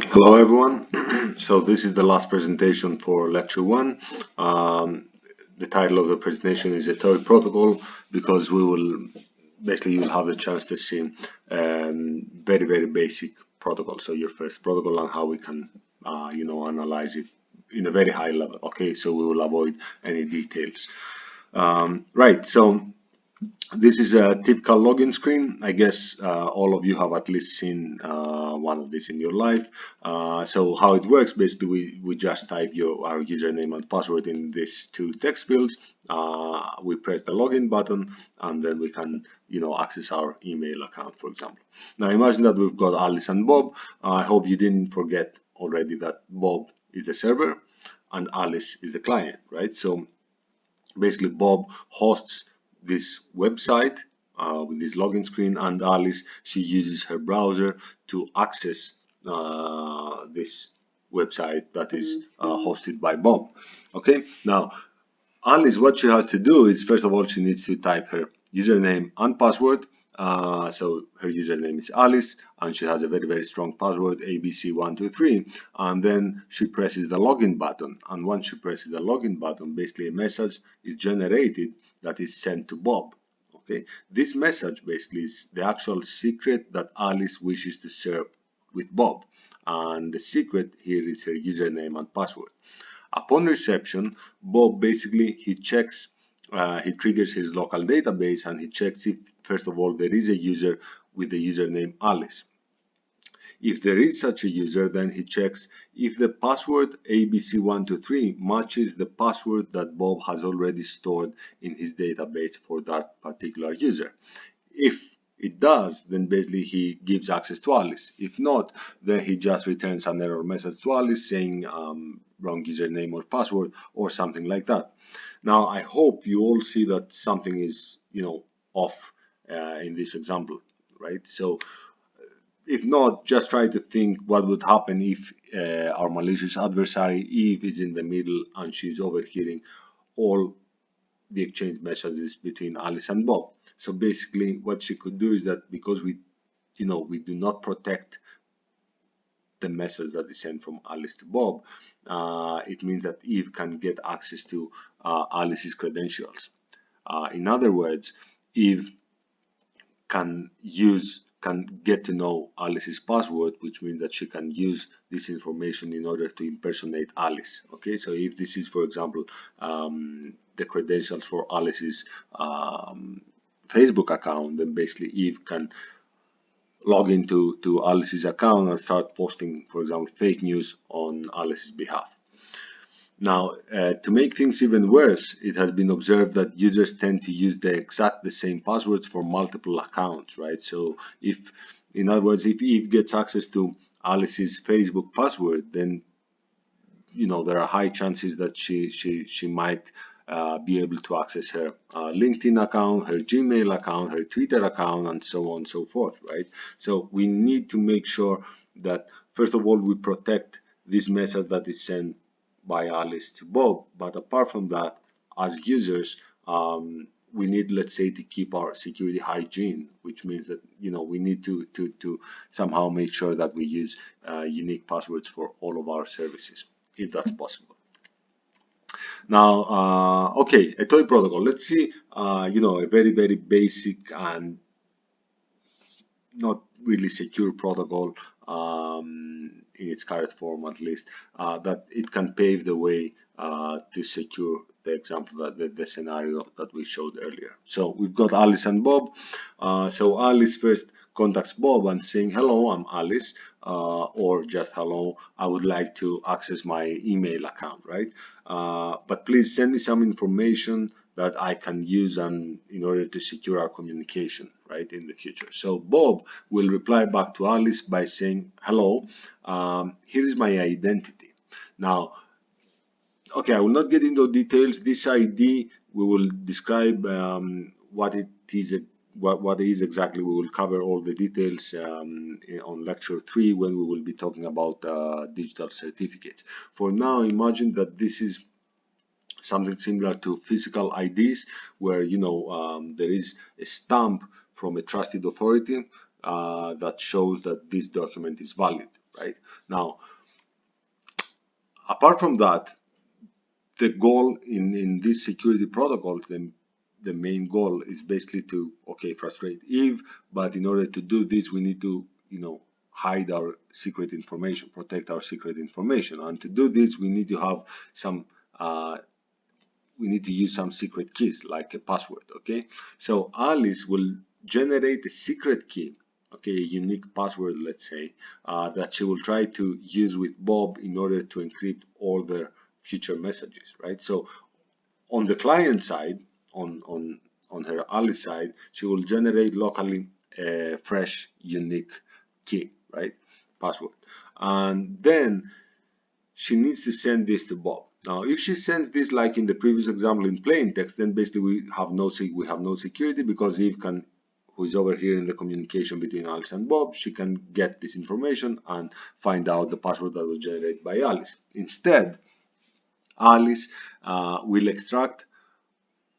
Hello everyone. So this is the last presentation for lecture one. The title of the presentation is a TOEIC protocol because we will basically you'll have the chance to see very basic protocol. So your first protocol and how we can analyze it in a very high level. Okay, so we will avoid any details. Right. So this is a typical login screen. I guess all of you have at least seen one of these in your life. So how it works, basically, we just type our username and password in these two text fields. We press the login button, and then we can, access our email account, for example. Now imagine that we've got Alice and Bob. I hope you didn't forget already that Bob is the server and Alice is the client, right? So basically Bob hosts this website with this login screen, and Alice, she uses her browser to access this website that is hosted by Bob. Okay, now Alice, what she has to do is, first of all, she needs to type her username and password. So her username is Alice, and she has a very strong password, ABC123. And then she presses the login button. And once she presses the login button, basically a message is generated that is sent to Bob. Okay, this message basically is the actual secret that Alice wishes to share with Bob. And the secret here is her username and password. Upon reception, Bob basically he triggers his local database and he checks if, first of all, there is a user with the username Alice. If there is such a user, then he checks if the password ABC123 matches the password that Bob has already stored in his database for that particular user. If it does, then basically he gives access to Alice. If not, then he just returns an error message to Alice saying wrong username or password or something like that. Now, I hope you all see that something is, off in this example, right? So if not, just try to think what would happen if our malicious adversary Eve is in the middle and she's overhearing all the exchange messages between Alice and Bob. So basically what she could do is that because we do not protect the message that is sent from Alice to Bob, it means that Eve can get access to Alice's credentials. In other words, Eve can get to know Alice's password, which means that she can use this information in order to impersonate Alice. Okay, so if this is, for example, the credentials for Alice's Facebook account, then basically Eve can log into Alice's account and start posting, for example, fake news on Alice's behalf. Now, to make things even worse, it has been observed that users tend to use the same passwords for multiple accounts, right? So if, in other words, if Eve gets access to Alice's Facebook password, then there are high chances that she might be able to access her LinkedIn account, her Gmail account, her Twitter account, and so on and so forth, right? So we need to make sure that, first of all, we protect this message that is sent by Alice to Bob. But apart from that, as users, we need, let's say, to keep our security hygiene, which means that we need to somehow make sure that we use unique passwords for all of our services, if that's possible. Now, okay, a TOEIC protocol. Let's see, a very basic and not really secure protocol in its current form, at least, that it can pave the way to secure the example that the scenario that we showed earlier. So we've got Alice and Bob. So Alice first contacts Bob and saying, "Hello, I'm Alice," or just "Hello, I would like to access my email account," right? But please send me some information that I can use in order to secure our communication, right, in the future. So Bob will reply back to Alice by saying, "Hello, here is my identity." Now, okay, I will not get into details. This ID, we will describe what it is, what it is exactly. We will cover all the details on lecture 3 when we will be talking about digital certificates. For now, imagine that this is something similar to physical IDs, where there is a stamp from a trusted authority that shows that this document is valid, right? Now, apart from that, the goal in this security protocol, the main goal is basically to, okay, frustrate Eve, but in order to do this, we need to, hide our secret information, protect our secret information. And to do this, we need to have some, we need to use some secret keys, like a password, okay? So Alice will generate a secret key, okay, a unique password, let's say, that she will try to use with Bob in order to encrypt all their future messages, right? So on the client side, on her Alice side, she will generate locally a fresh, unique key, right? Password. And then she needs to send this to Bob. Now, if she sends this like in the previous example in plain text, then basically we have no security, because Eve can, who is over here in the communication between Alice and Bob, she can get this information and find out the password that was generated by Alice. Instead, Alice will extract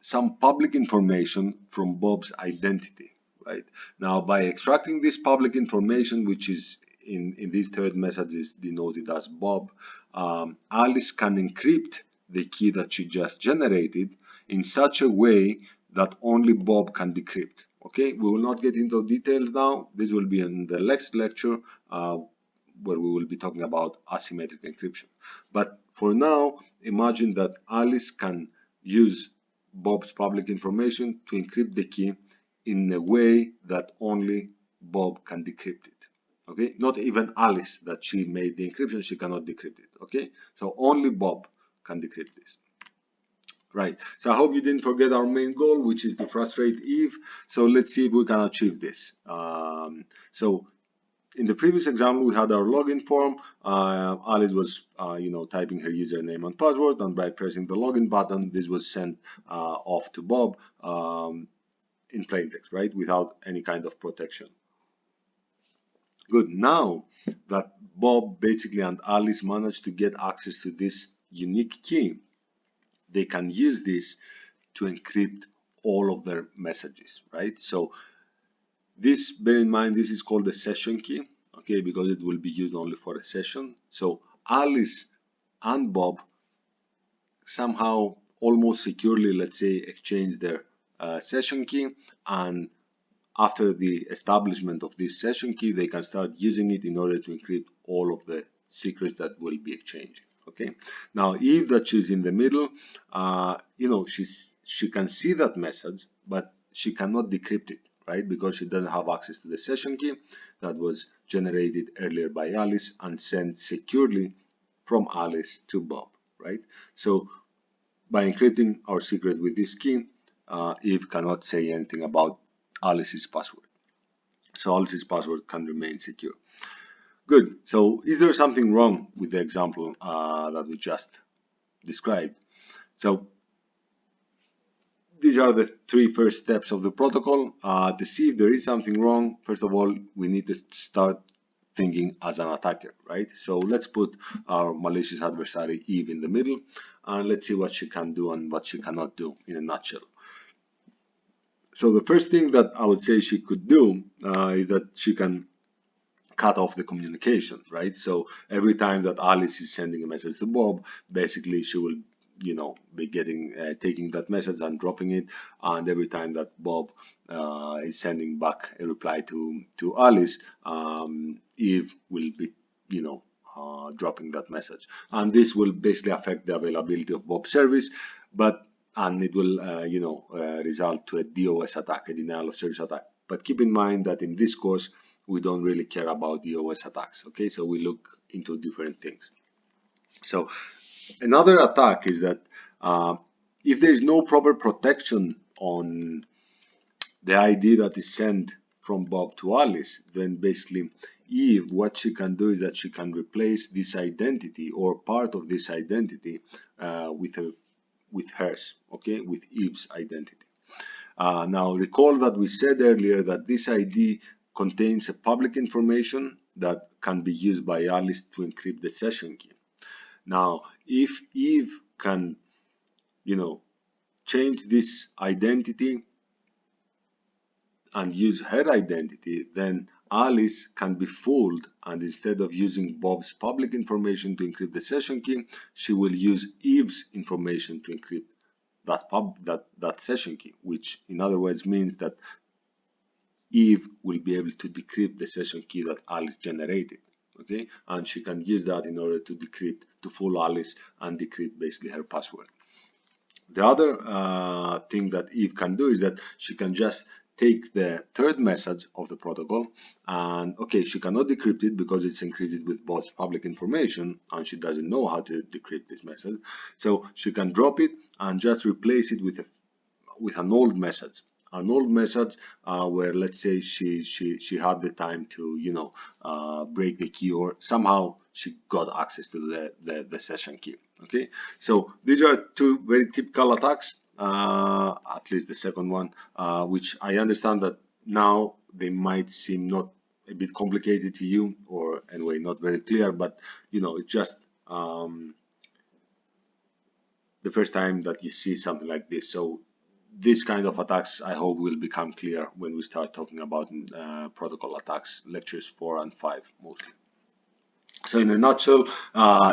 some public information from Bob's identity, right? Now, by extracting this public information, which is in this third message is denoted as Bob, Alice can encrypt the key that she just generated in such a way that only Bob can decrypt. Okay, we will not get into details now. This will be in the next lecture, where we will be talking about asymmetric encryption. But for now, imagine that Alice can use Bob's public information to encrypt the key in a way that only Bob can decrypt it. Okay, not even Alice, that she made the encryption, she cannot decrypt it. Okay, so only Bob can decrypt this. Right, so I hope you didn't forget our main goal, which is to frustrate Eve. So let's see if we can achieve this. So in the previous example, we had our login form. Alice was, typing her username and password, and by pressing the login button, this was sent off to Bob in plain text, right, without any kind of protection. Good. Now that Bob basically and Alice managed to get access to this unique key, they can use this to encrypt all of their messages, right? So this, bear in mind, this is called a session key, okay, because it will be used only for a session. So Alice and Bob somehow almost securely, let's say, exchange their session key, and after the establishment of this session key, they can start using it in order to encrypt all of the secrets that will be exchanged. Okay. Now, Eve, that she's in the middle, she can see that message, but she cannot decrypt it, right? Because she doesn't have access to the session key that was generated earlier by Alice and sent securely from Alice to Bob, right? So by encrypting our secret with this key, Eve cannot say anything about Alice's password. So Alice's password can remain secure. Good. So is there something wrong with the example that we just described? So these are the three first steps of the protocol. To see if there is something wrong, first of all, we need to start thinking as an attacker, right? So let's put our malicious adversary Eve in the middle, and let's see what she can do and what she cannot do in a nutshell. So the first thing that I would say she could do is that she can cut off the communication, right? So every time that Alice is sending a message to Bob, basically she will, be getting taking that message and dropping it, and every time that Bob is sending back a reply to Alice, Eve will be, dropping that message, and this will basically affect the availability of Bob's service, and it will, result to a DOS attack, a denial of service attack. But keep in mind that in this course, we don't really care about DOS attacks, okay? So we look into different things. So another attack is that if there is no proper protection on the ID that is sent from Bob to Alice, then basically Eve, what she can do is that she can replace this identity or part of this identity with hers, okay, with Eve's identity. Now recall that we said earlier that this ID contains a public information that can be used by Alice to encrypt the session key. Now, if Eve can, change this identity and use her identity, then Alice can be fooled, and instead of using Bob's public information to encrypt the session key, she will use Eve's information to encrypt that session key, which in other words means that Eve will be able to decrypt the session key that Alice generated. Okay, and she can use that in order to decrypt, to fool Alice and decrypt basically her password. The other thing that Eve can do is that she can just take the third message of the protocol, and okay, she cannot decrypt it because it's encrypted with Bob's public information and she doesn't know how to decrypt this message. So she can drop it and just replace it with an old message, where, let's say, she had the time to, break the key, or somehow she got access to the session key. Okay, so these are two very typical attacks, at least the second one, which I understand that now they might seem not a bit complicated to you, or anyway not very clear, but it's just the first time that you see something like this. So these kind of attacks, I hope, will become clear when we start talking about protocol attacks, lectures 4 and 5 mostly. So in a nutshell,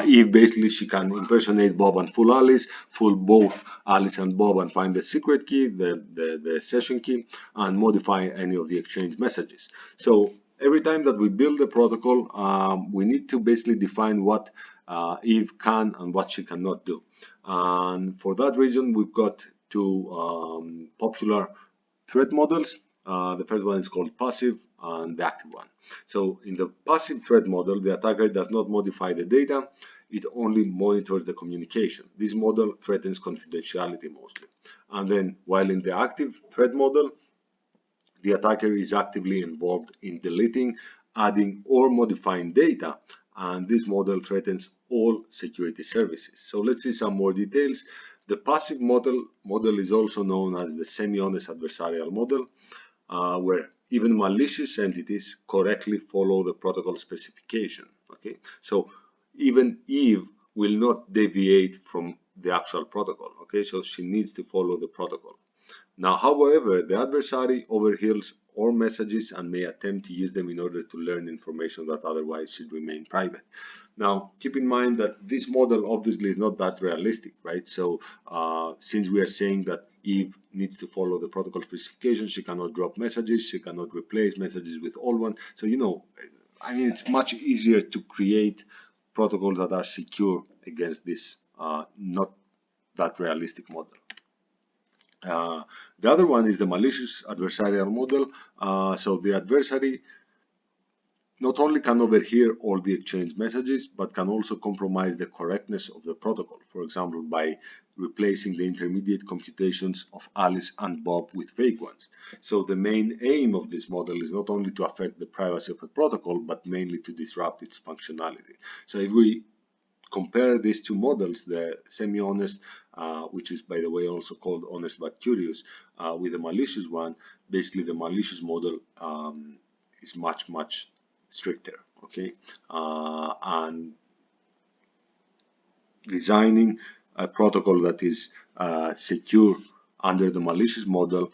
Eve basically, she can impersonate Bob and fool Alice, fool both Alice and Bob and find the secret key, the session key, and modify any of the exchange messages. So every time that we build a protocol, we need to basically define what Eve can and what she cannot do. And for that reason, we've got two popular threat models. The first one is called passive, and the active one. So in the passive threat model, the attacker does not modify the data, it only monitors the communication. This model threatens confidentiality mostly. And then while in the active threat model, the attacker is actively involved in deleting, adding, or modifying data, and this model threatens all security services. So let's see some more details. The passive model is also known as the semi-honest adversarial model, where even malicious entities correctly follow the protocol specification. Okay, so even Eve will not deviate from the actual protocol. Okay, so she needs to follow the protocol. Now, however, the adversary overhears all messages and may attempt to use them in order to learn information that otherwise should remain private. Now, keep in mind that this model obviously is not that realistic, right? So, since we are saying that Eve needs to follow the protocol specification, she cannot drop messages, she cannot replace messages with old ones. So, I mean, it's much easier to create protocols that are secure against this not that realistic model. The other one is the malicious adversarial model. So the adversary not only can overhear all the exchange messages, but can also compromise the correctness of the protocol, for example, by replacing the intermediate computations of Alice and Bob with fake ones. So the main aim of this model is not only to affect the privacy of a protocol, but mainly to disrupt its functionality. So if we compare these two models, the semi-honest, which is, by the way, also called honest but curious, with the malicious one, basically the malicious model is much stricter. Okay, and designing a protocol that is secure under the malicious model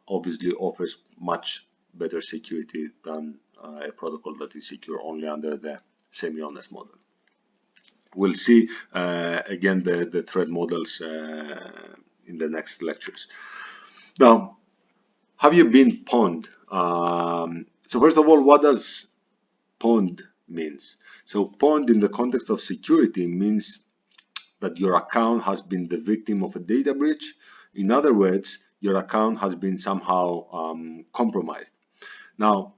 obviously offers much better security than a protocol that is secure only under the semi-honest model. We'll see again the threat models in the next lectures. Now, have you been pwned? So first of all, what does pwned means? So pwned in the context of security means that your account has been the victim of a data breach. In other words, your account has been somehow compromised. Now,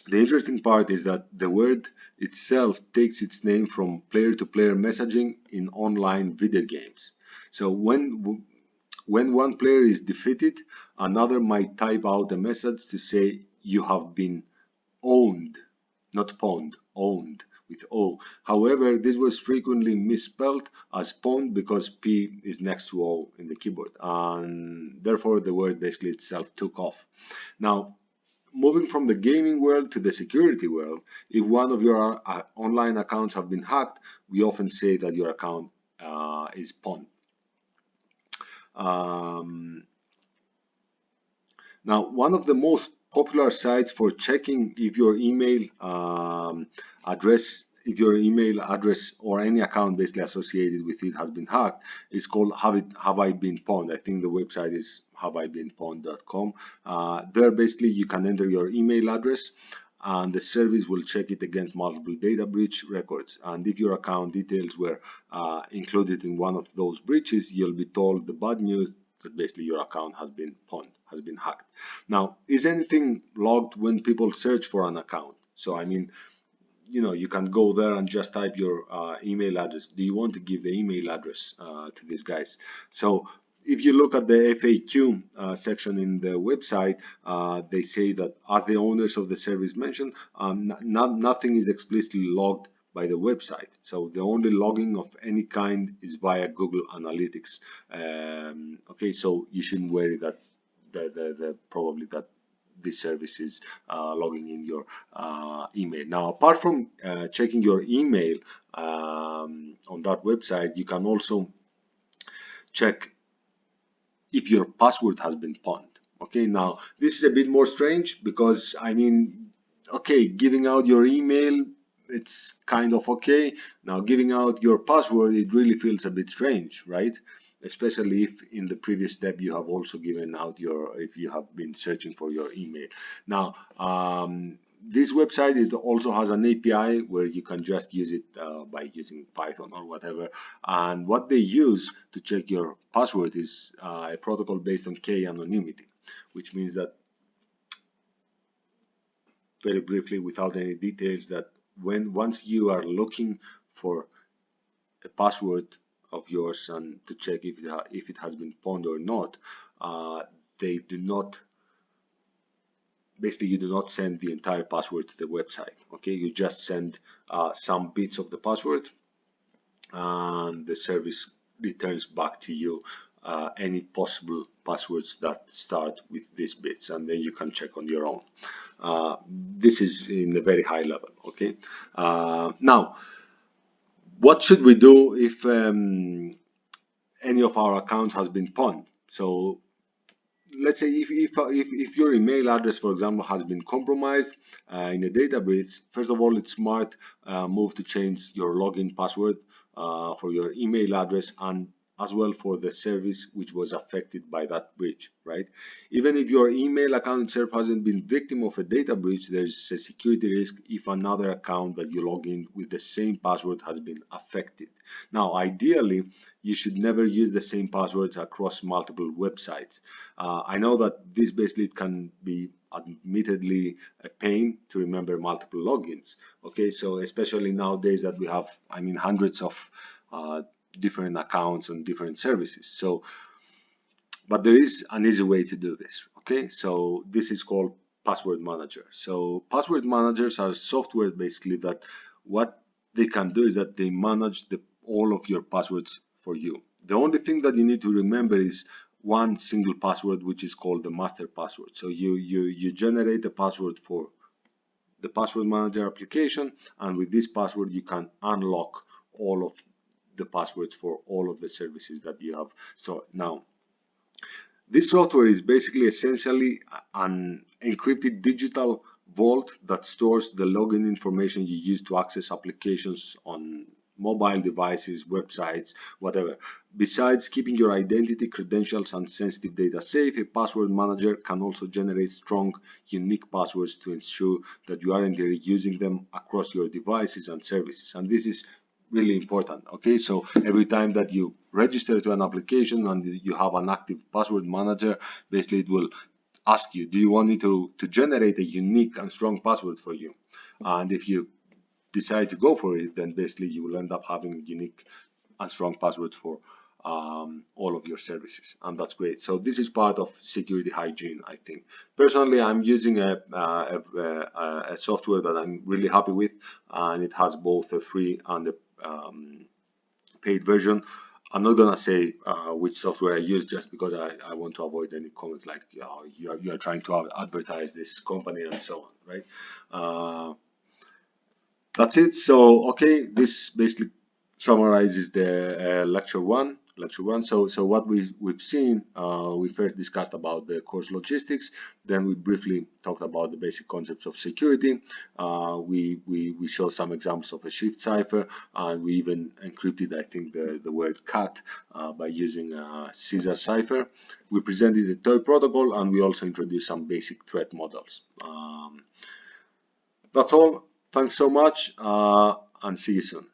the interesting part is that the word itself takes its name from player-to-player messaging in online video games. So when one player is defeated, another might type out a message to say you have been owned, not pwned, owned with O. However, this was frequently misspelled as pwned because P is next to O in the keyboard, and therefore the word basically itself took off. Now, moving from the gaming world to the security world, if one of your online accounts have been hacked, we often say that your account is pwned. Now, one of the most popular sites for checking if your email address, if your email address or any account basically associated with it has been hacked, is called Have I Been Pwned. I think the website is haveibeenpwned.com. There basically you can enter your email address, and the service will check it against multiple data breach records. And if your account details were included in one of those breaches, you'll be told the bad news that basically your account has been pwned, has been hacked. Now, is anything logged when people search for an account? So, I mean, you can go there and just type your email address. Do you want to give the email address to these guys? So if you look at the FAQ section in the website, they say that as the owners of the service mentioned, nothing is explicitly logged by the website. So the only logging of any kind is via Google Analytics. Okay, so you shouldn't worry that probably that this service is logging in your email. Now, apart from checking your email on that website, you can also check if your password has been pwned. Okay, now this is a bit more strange because I mean, okay, giving out your email, it's kind of okay. Now giving out your password, it really feels a bit strange, right? Especially if in the previous step you have also given out if you have been searching for your email. Now, this website, it also has an API where you can just use it by using Python or whatever. And what they use to check your password is a protocol based on key anonymity, which means that, very briefly, without any details, that once you are looking for a password of yours and to check if it has been pwned or not, they do not, basically you do not send the entire password to the website. Okay, you just send some bits of the password, and the service returns back to you any possible passwords that start with these bits, and then you can check on your own. This is in a very high level. Okay, now what should we do if any of our accounts has been pwned? So let's say if your email address, for example, has been compromised in a data breach, first of all, it's smart move to change your login password for your email address, and as well for the service which was affected by that breach, right? Even if your email account itself hasn't been victim of a data breach, there's a security risk if another account that you log in with the same password has been affected. Now, ideally, you should never use the same passwords across multiple websites. I know that this basically can be admittedly a pain to remember multiple logins. Okay, so especially nowadays that we have, I mean, hundreds of different accounts on different services. So, but there is an easy way to do this. Okay, so this is called password manager. So password managers are software basically that what they can do is that they manage all of your passwords for you. The only thing that you need to remember is one single password, which is called the master password. So you generate a password for the password manager application, and with this password you can unlock all of the passwords for all of the services that you have. So now this software is basically essentially an encrypted digital vault that stores the login information you use to access applications on mobile devices, websites, whatever. Besides keeping your identity, credentials, and sensitive data safe, a password manager can also generate strong, unique passwords to ensure that you aren't reusing them across your devices and services. And this is really important. Okay, so every time that you register to an application and you have an active password manager, basically it will ask you, do you want me to generate a unique and strong password for you? And if you decide to go for it, then basically you will end up having unique and strong passwords for all of your services, and that's great. So this is part of security hygiene, I think. Personally, I'm using a software that I'm really happy with, and it has both a free and a paid version. I'm not gonna say which software I use just because I want to avoid any comments like, oh, you are trying to advertise this company and so on, right? That's it. So, okay, this basically summarizes the lecture one. lecture one. So what we've seen, we first discussed about the course logistics, then we briefly talked about the basic concepts of security. We showed some examples of a shift cipher, and we even encrypted, I think, the word cat by using a Caesar cipher. We presented the toy protocol, and we also introduced some basic threat models. That's all. Thanks so much, and see you soon.